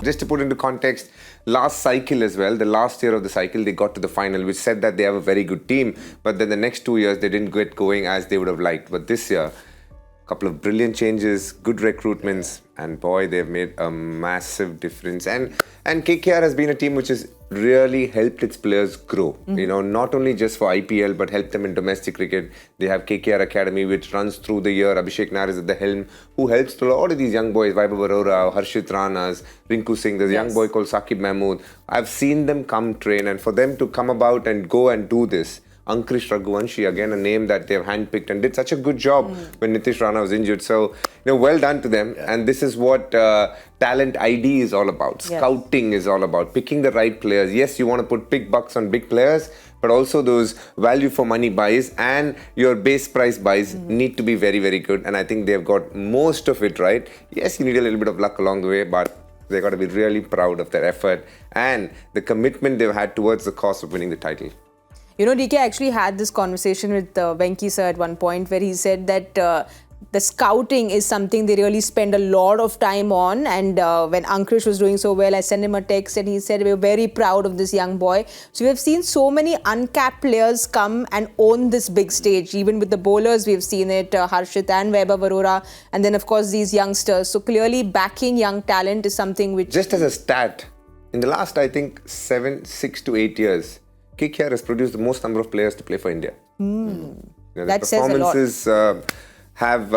Just to put into context, last cycle as well, the last year of the cycle, they got to the final, which said that they have a very good team. But then the next 2 years, they didn't get going as they would have liked. But this year, couple of brilliant changes, good recruitments, and boy, they've made a massive difference. And KKR has been a team which has really helped its players grow. You know, not only just for IPL, but helped them in domestic cricket. They have KKR Academy, which runs through the year. Abhishek Nair is at the helm, who helps a lot of these young boys, Vaibhav Arora, Harshit Ranas, Rinku Singh. There's a young boy called Saqib Mahmood. I've seen them come train, and for them to come about and go and do this, Ankush Raghuvanshi, again a name that they've handpicked and did such a good job when Nitish Rana was injured. So, well done to them. And this is what talent ID is all about. Scouting is all about. Picking the right players. Yes, you want to put big bucks on big players, but also those value for money buys and your base price buys need to be very, very good. And I think they've got most of it right. Yes, you need a little bit of luck along the way, but they've got to be really proud of their effort and the commitment they've had towards the cause of winning the title. You know, DK actually had this conversation with Venki sir at one point where he said that the scouting is something they really spend a lot of time on. And when Ankush was doing so well, I sent him a text and he said, we're very proud of this young boy. So we have seen so many uncapped players come and own this big stage. Even with the bowlers, we've seen it, Harshit and Vaibhav Arora. And then, of course, these youngsters. So clearly backing young talent is something which... Just as a stat, in the last, I think, 6 to 8 years, KKR has produced the most number of players to play for India. That says a lot. Performances have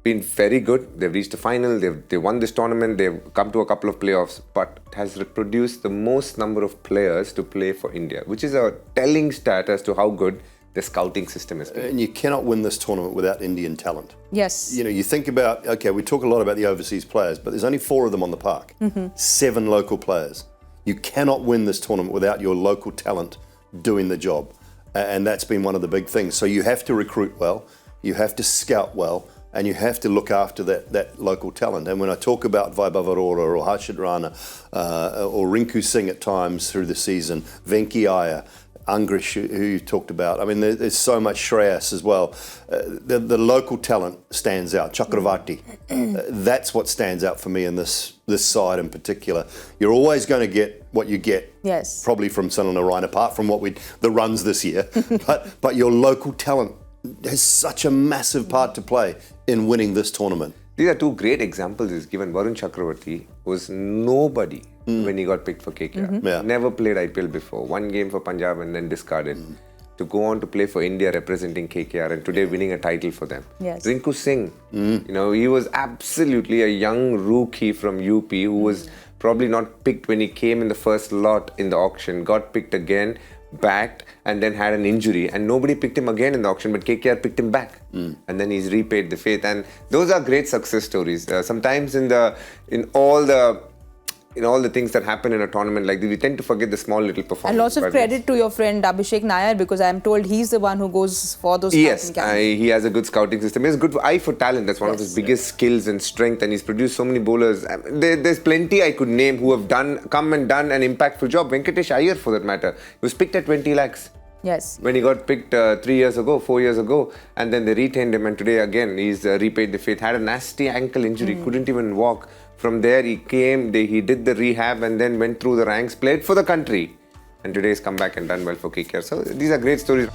been very good. They've reached the final. They won this tournament. They've come to a couple of playoffs. But it has produced the most number of players to play for India, which is a telling stat as to how good the scouting system is. And you cannot win this tournament without Indian talent. Yes. You know, you think about, okay, we talk a lot about the overseas players, but there's only 4 of them on the park. 7 local players. You cannot win this tournament without your local talent doing the job. And that's been one of the big things. So you have to recruit well, you have to scout well, and you have to look after that local talent. And when I talk about Vaibhav Arora or Harshit Rana or Rinku Singh at times through the season, Venki Iyer, Ankush, who you talked about. I mean, there's so much Shreyas as well. The local talent stands out. Chakravarti. That's what stands out for me in this side in particular. You're always going to get what you get. Yes. Probably from Sunil Narayan, apart from the runs this year. but your local talent has such a massive part to play in winning this tournament. These are 2 great examples. Is given Varun Chakravarti was nobody when he got picked for KKR. Never played IPL before. 1 game for Punjab and then discarded. To go on to play for India representing KKR and today winning a title for them. Yes. Rinku Singh, you know, he was absolutely a young rookie from UP who was probably not picked when he came in the first lot in the auction, got picked again, backed, and then had an injury. And nobody picked him again in the auction, but KKR picked him back. And then he's repaid the faith. And those are great success stories. Sometimes in all the things that happen in a tournament like this, we tend to forget the small little performances. And lots of credit to your friend Abhishek Nair, because I'm told he's the one who goes for those Yes, he has a good scouting system. He has a good eye for talent. That's one of his biggest skills and strength. And he's produced so many bowlers. There's plenty I could name who have come and done an impactful job. Venkatesh Iyer, for that matter, he was picked at 20 lakhs. Yes. When he got picked 4 years ago, and then they retained him, and today again he's repaid the faith. Had a nasty ankle injury, couldn't even walk. From there he came, he did the rehab and then went through the ranks, played for the country, and today he's come back and done well for KKR. So these are great stories.